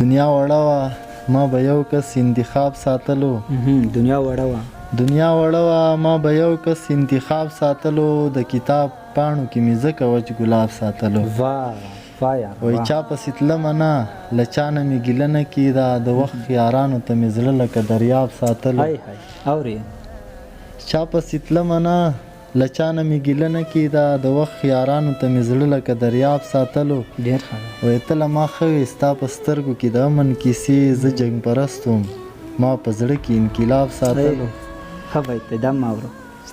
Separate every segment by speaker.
Speaker 1: دنیا وړه وه ما به یو کس انتخاب ساتلو.
Speaker 2: دنیا وړه وه
Speaker 1: دنیا وړه وه ما به یو کس انتخاب ساتلو. د کتاب پاڼو کې مې ځکه وچ ګلاب ساتلو. وای چا پسې تلمه نه له چا نه مې ګیله نه کېده. د وخت یارانو ته مې زړه لکه دریاب ساتلو. چا پسې تلمه نه له چا نه مې ګیله نه کېده. د وخت یارانو ته مې زړه لکه دریاب ساتلو. وای ته له ما ښه وې ستا په سترګو کې د امن کیسې. زه جنګ پرست وم ما په زړه کې انقلاب ساتلو.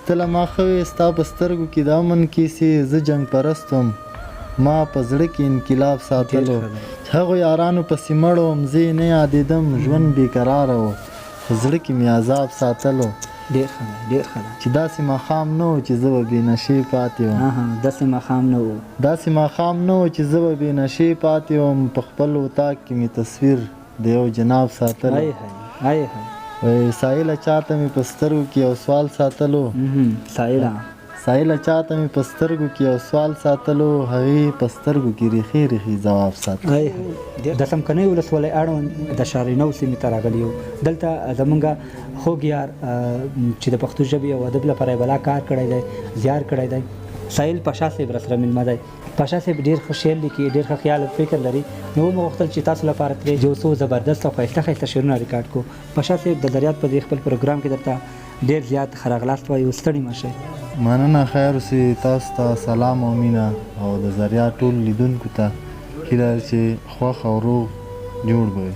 Speaker 1: ته له ما ښه وې ستا په سترګو کې د امن کیسې. زه جنګ پرست وم ما په زړه کې انقلاب ساتلو. هغو یارانو پسې مړ وم زه یې نه یادېدم. ژوند بېقراره و په زړه کې مې عذاب ساتلو. چې داسې ماښام نه و چې زه به بې نشې پاتې وم.
Speaker 2: داسې ماښام نه
Speaker 1: و چې زه به بې نشې پاتې وم. په خپل اتاق کې مې تصویر د یو جناب ساتلو. سایله چاته مې په سترګو کې یو سوال ساتلو. سایله چاته مې په سترګو کې یو سوال ساتلو. هغې په سترګو کې ریخي ریخي ځواب ساتلو.
Speaker 2: د څمکنیو ولسوالۍ اړوند د شارینو سیمې ته راغلي یو. دلته زمونږ خوږ یار چې د پښتو ژبې او ادب لپاره یې بلا کار کړی دی، زیار کړی دی، سایل پاشا صاحب راسره مېلمه دی. پاشا صاحب ډېر ښه شعر لیکي، ډېر ښه خیال او فکر لري. نو ومو غوښتل چې تاسو لپاره ترې یو څو زبردست او ښایسته ښایسته شعرونه ریکارډ کړو. پاشا صاحب د ذریعت په دې خپل پروګرام کې درته ډېر زیات ښه راغلاست وایو. ستړي مه شئ.
Speaker 1: مننه. خیر اوسې. تاسو ته سلام او مینه او د ذریعت ټول لیدونکو ته هیله چې خوښ او روغ جوړ به وي.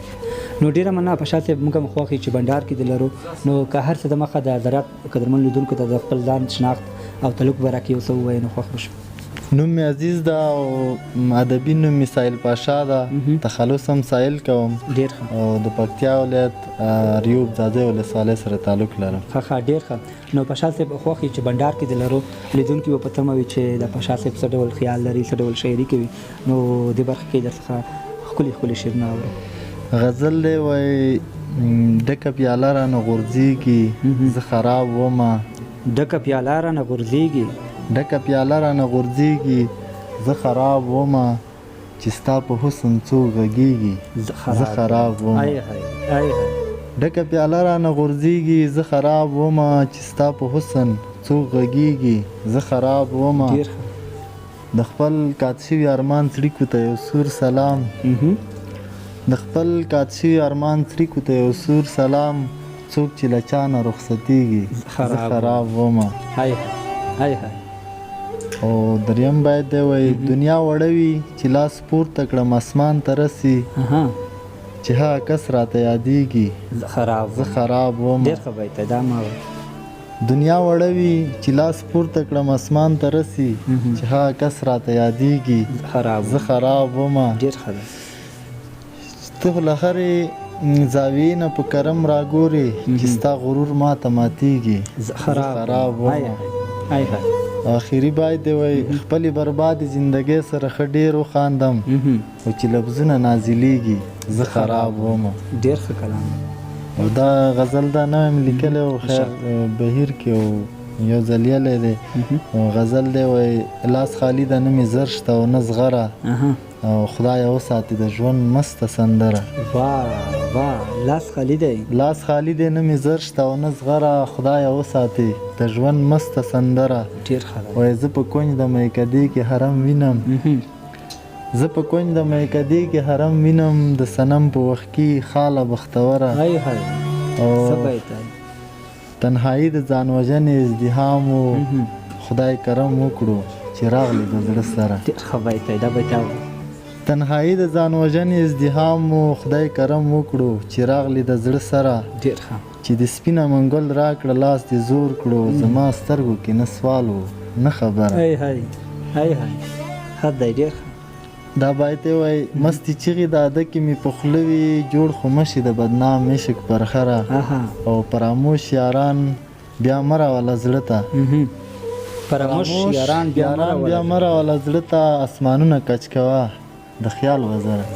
Speaker 2: نو ډېره مننه پاشا صاحب. موږ هم خوښ یو چې بنډار کې دې لرو. نو که هر څه د مخه د ذریعت قدرمن لیدونکو ته د خپل ځان شناخت او تعلق به راکړي یو څه ووایي نو خوښ به شو.
Speaker 1: نوم مې عزیز ده او ادبي نوم مې سایل پاشا ده. تخلص هم سایل کوم.
Speaker 2: ډېر ښه.
Speaker 1: او د پکتیا ولایت ریوب ځاځی ولسوالۍ سره تعلق لرم.
Speaker 2: ښه ډېر ښه. نو پاشا صاحب خوښ یې چې بنډار کې دې لرو. لیدونکي به په تمه وي چې د پاشا صاحب څه ډول خیال لري، څه ډول شاعري کوي. نو دې برخه کې درڅخه ښکلي ښکلي شعرونه اورو.
Speaker 1: غزل دی وایي ډکه پیاله رانه غورځېږي زه خراب ومه.
Speaker 2: ډکه پیاله رانه غورځېږي
Speaker 1: زه خراب ومه. چې ستا په حسن څوک غږېږي زه خراب ومه. ډکه پیاله رانه غورځېږي زه خراب ومه. چې ستا په حسن څوک غږېږي زه خراب ومه. د خپل قات شوي ارمان څړیکو ته یو سور سلام. د خپل قات شوي ارمان څړیکو ته یو سور سلام. څوک چې له چا نه رخصتېږي زه خراب ومه. او دریم باید دی وایي دنیا وړه وي چې لاس پورته کړم اسمان ته رسي. چې هغه کس راته یادېږي زه خراب ومه. دنیا وړه وي چې لاس پورته کړم اسمان ته رسي. چې هغه کس راته یادېږي زه خراب ومه. ته له هرې زاویې نه په کرم راګورې چې ستا غرور ما ته ماتېږي زه خراب ومه. آخري باید دی وایي خپلې بربادې زندګۍ سره ښه ډېر وخاندم. او چې لفظونه نازلېږي زه خراب ومه.
Speaker 2: ډېر ښه کلام.
Speaker 1: او دا غزل دا نوی مې لیکلی و خیر بهیر کې یو ځلیلی دی. غزل دی وایي لاس خالي ده نه مې زر شته او نه زغره. او خدایه وساتي د ژوند مسته سندره. لاس خالي دی نه مې زر شته او نه زغره. خدایه وساتي د ژوند مسته سندره. وایي زه په کونج د میکدې کې حرم وینم. د صنم په وخت کې خاله بختوره. او تنهایی د ځان وژنې ازدحام و خدای کرم وکړو چې راغلی د زړه سره. تنهایی د ځان وژنې ازدحام و خدای کرم وکړو چې راغلی د زړه سره. چې د سپینه منګل راکړه لاس دې زور کړو. زما سترګو کې نه سوال و نه خبره. دا باید وایي مستې چیغې د اده کې مې په خوله وي. جوړ خو مشي د بدنام عشق پرخره. او فراموش یاران بیا مه راوله زړه ته. بیا مه راوله زړه ته. اسمانونه کچ کوه د خیال وزره.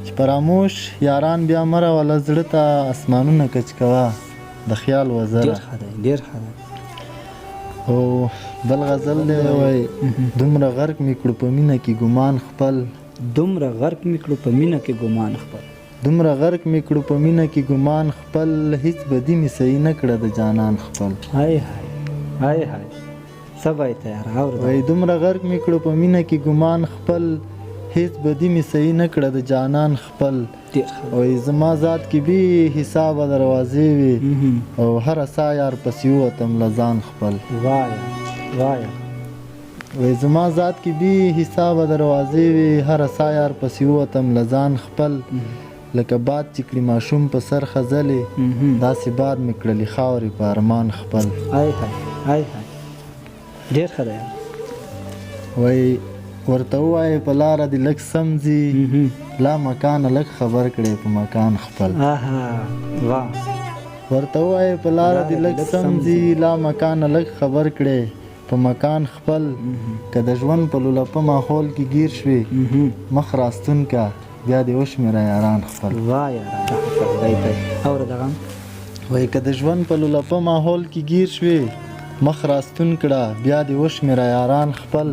Speaker 1: چې فراموش یاران بیا مه راوله زړه ته. اسمانونه کچ کوه د خیال وزره. او بل غزل دی وایي دومره غرق مې کړو په مینه کې ګمان خپل.
Speaker 2: دومره غرق مې کړو په مینه کې ګمان خپل
Speaker 1: دومره غرق مې کړو په مینه کې ګمان خپل هیڅ بدي مې صحیح نه کړه د جانان خپل
Speaker 2: هاي سبا یې تیار اورده
Speaker 1: وای دومره غرق مې کړو په مینه کې ګمان خپل هیڅ بدي مې صحیح نه کړه د جانان خپل
Speaker 2: ډېر ښه
Speaker 1: وای زما ذات کې بې حسابه دروازې وي او هره سا یار پسې ووتم له ځان خپل
Speaker 2: وایه
Speaker 1: وای زما ذات کې بې حسابه دروازې وي هره سا یار پسې ووتم له ځان خپل لکه باد چې کړي ماشوم په سر خزلې داسې باد مې کړلې خاورې په ارمان خپل
Speaker 2: هاي ډېر ښه دی
Speaker 1: وای ورته ووایې په لاره دې لږ سمځي لا مکانه لږ خبر کړې په مکان خپل ورته ووایې په لاره دې لږ سمځي لا مکانه لږ خبر کړې په مکان خپل که د ژوند په لولپه ماحول کې گیر شوې مخ راستون که بیا دې وشمېره یاران خپل وایي که د ژوند په لولپه ماحول کې گیر شوې مخ راستون کړه بیا دې وشمېره یاران خپل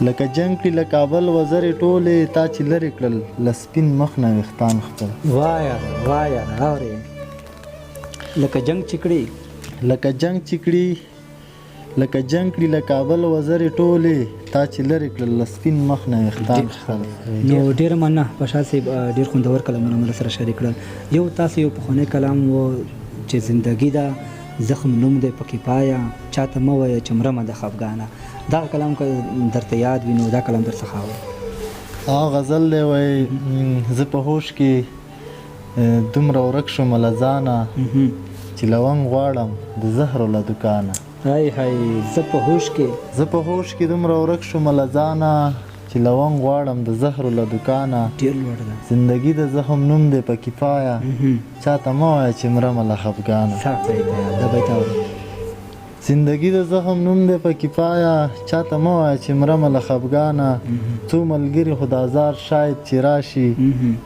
Speaker 1: لکه جنګ کړي له کابل وزرې ټولې تا چې لرې کړل له سپین مخ نه ویښتان خپل
Speaker 2: لکه جنګ چې کړي
Speaker 1: له کابل وزرې ټولې تا چې لرې کړل له سپین مخ نه ویښتان خپل
Speaker 2: نو ډېره مننه بشار صاحب ډېر خوندور کلامونه مله سره شریک کړل یو تاسو یو پخوانی کلام و چې زندګي ده زخم نوم دی پکې پایا چاته مه وایه چې مرمه د خفګانه دا کلام که درته یاد وي نو دا کلام در څخه
Speaker 1: غزل دی وایي زه په هوش کې دومره ورک شوم له ځانه چې لونګ غواړم د زهرو له دوکانه
Speaker 2: زه په هوش
Speaker 1: کې دومره ورک شوم له ځانه چې لونګ غواړم د زهرو له دوکانه زندګي د زخم نوم دی پکې پایا چاته مه وایه چې مرمه له خفګانه زندګي د زخم نوم دی پکې پایا چاته مه وایه چې مرمه له خفګانه څو ملګري خو د ازار شاید چې راشي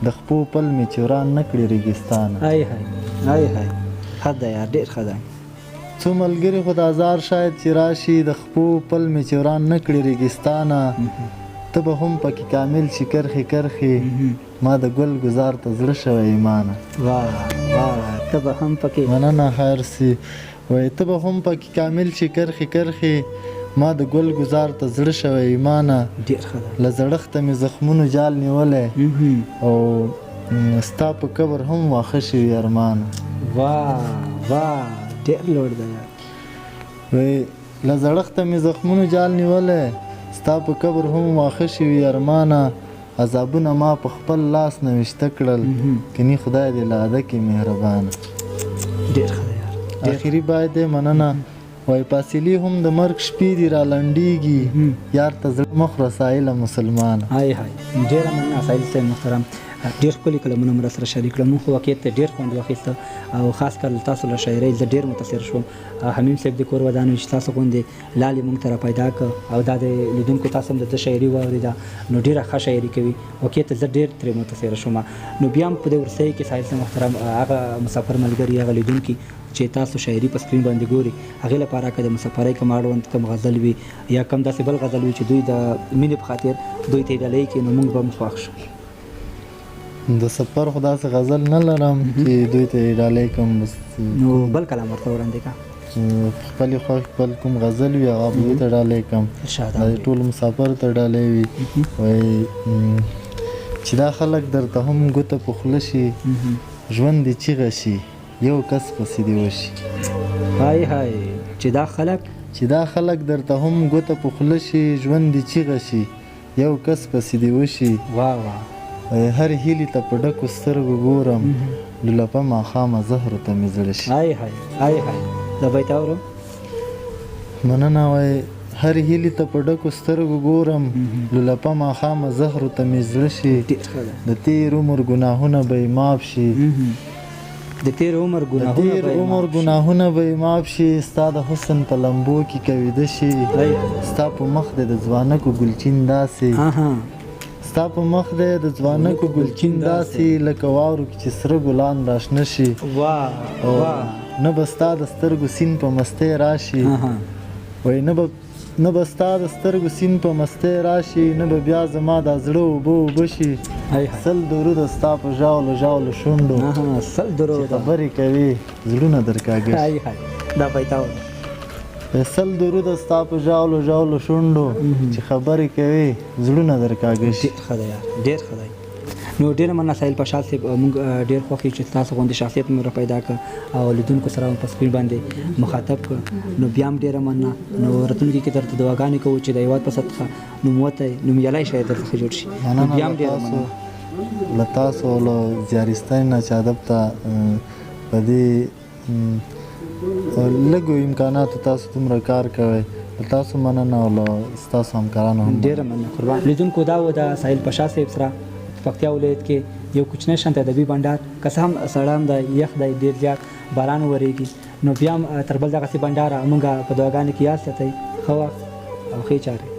Speaker 1: د خپو پل مې چې وران نه کړي ریګستانه څو ملګري خو د ازار شاید چې راشي د خپو پل مې چې وران نه کړي ریګستانه ته به هم پکې کامل شي کرښې ما د ګل ګزار ته زړه شوی ایمانه
Speaker 2: ته به هم پکې
Speaker 1: مننه خیر سي وایي ته به هم پکې کامل شي کرښې ما د ګل ګزار ته زړه شوی ایمانه له زړښته مې زخمونو جال نیولی او ستا په قبر هم واښه شوي ارمانه
Speaker 2: ډېر لوړ دی
Speaker 1: وایي له زړښته مې زخمونو جال نیولی ستا په قبر هم واښه شوي ارمانه عذابونه ما په خپل لاس نه ویشته کړل کني خدای دې له اده کې مهربانه
Speaker 2: ډېر ښه دی
Speaker 1: آخري باید دی مننه وایي فاصلې هم د مرګ شپې دي را لنډېږي یار ته زړه مه خوره سایله مسلمانه
Speaker 2: ډېره مننه سایل صاحب محترم ډېر ښکلي کلامونه مو راسره شریک کړل موږ خو واقعیت ته ډېر خوند واخیسته او خاص کر تاسو له شاعرۍ زه ډېر متاثر شوم حمیم صاحب د کور ودانوي چې تاسو غوندې لالې موږ ته را پیدا کړه او دا د لیدونکو تاسو هم د ده شاعري واورېده نو ډېره ښه شاعري کوي واقعیت ته زه ډېر ترې متاثره شوم نو بیا هم په دې وروستۍ کې سایل صاحب محترم هغه مسافر ملګري هغه لیدونکي چې تاسو شاعري په سکرین باندې ګوري هغې لپاره که د مسافرۍ کوم اړوند کوم غزل وي یا کوم داسې بل غزل وي چې دوی د مینې په خاطر دوی ته یې ډالۍ کړي نو موږ به هم خوښ شو
Speaker 1: د سفر خو داسې غزل نه لرم چې دوی ته یې ډالۍ کړم
Speaker 2: نو بل کلام ورته وړاندې کړه
Speaker 1: خپلې خوښ خپل کوم غزل وي هغه به دوی ته ډالۍ کړم دا ټول مسافر ته ډالۍ وي وایي چې دا خلک درته هم ګوته په خوله شي ژوند دې چیغه شي یو کس پسې دې وشي چې دا خلک درته هم ګوته په خوله شي ژوند دې چیغه شي یو کس پسې دې وشي هر هیلې ته په ډکو سترګو ګورم لولپه ماښامه زهرو ته مې زړه شي
Speaker 2: دا بیت اورم
Speaker 1: مننه وایي هر هیلې ته په ډکو سترګو ګورم لولپه ماښامه زهرو ته مې زړه شي د تېر عمر ګناهونه به یې معاف شي
Speaker 2: د تېر عمر
Speaker 1: ګناهونه به یې معاف شي ستا د حسن په لمبو کې کویده شي ستا په مخ دی د ځوانکو ګلچین داسې ستا په مخ دی د ځوانکو ګلچین داسې لکه واورو کې چې سره ګلان راشنه شي نه به ستا د سترګو سین په مستۍ راشي وایي نه به نه به ستا د سترګو سیند په مستۍ راشي نه به بیا زما دا زړه اوبه اوبه شي سل دروده ستا په ژاولو ژاولو شونډو
Speaker 2: سل دروده
Speaker 1: خبرې کوي زړونه در کاږي
Speaker 2: دا پیتاو
Speaker 1: سل دروده ستا په ژاولو ژاولو شونډو چې خبرې کوي زړونه در کاږي
Speaker 2: ښه دی یار ډېر ښه دی نو ډېره مننه ساحل پاشا صاحب موږ ډېر خوښ یو چې تاسو غوندې شخصیت مو پیدا کړ او لیدونکو سره په سکرین باندې مخاطب کړ نو بیا هم ډېره مننه نو راتلونکي کې درته دعاګانې کوو چې د هېواد په سطحه نومیالی شاید درڅخه جوړ شي نو بیا هم ډېره مننه
Speaker 1: له تاسو او له زیارستان نه چې ادب ته په دې لږو امکاناتو تاسو دومره کار کوئ له تاسو مننه او له ستاسو همکارانو هم
Speaker 2: ډېره مننه قربان لیدونکو دا و د ساحل پاشا صاحب سره پکتیا ولایت کې یو کوچنی شانته ادبي بنډار که څه هم سړه هم دی یخ دی ډېر زیات باران ورېږي نو بیا هم تر بل دغسې بنډاره مونږ په دعاګانې کې یاد ساتئ ښه وخت او ښې چارې